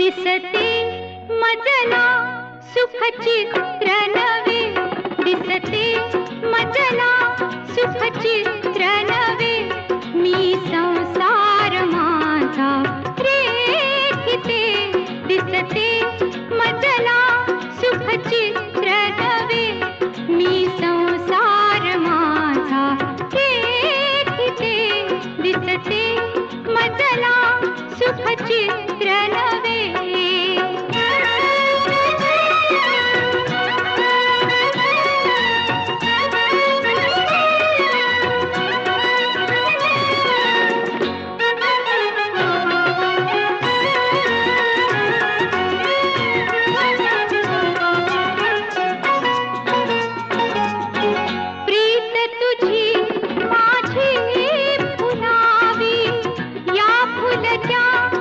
दिसते मजला सुखचित्र नवे, दिसते मजला सुखचित्र नवे, मी संसार माझा रेखिते, दिसते मजला सुखचित्र नवे, मी संसार माझा रेखिते, दिसते मजला सुखचित्र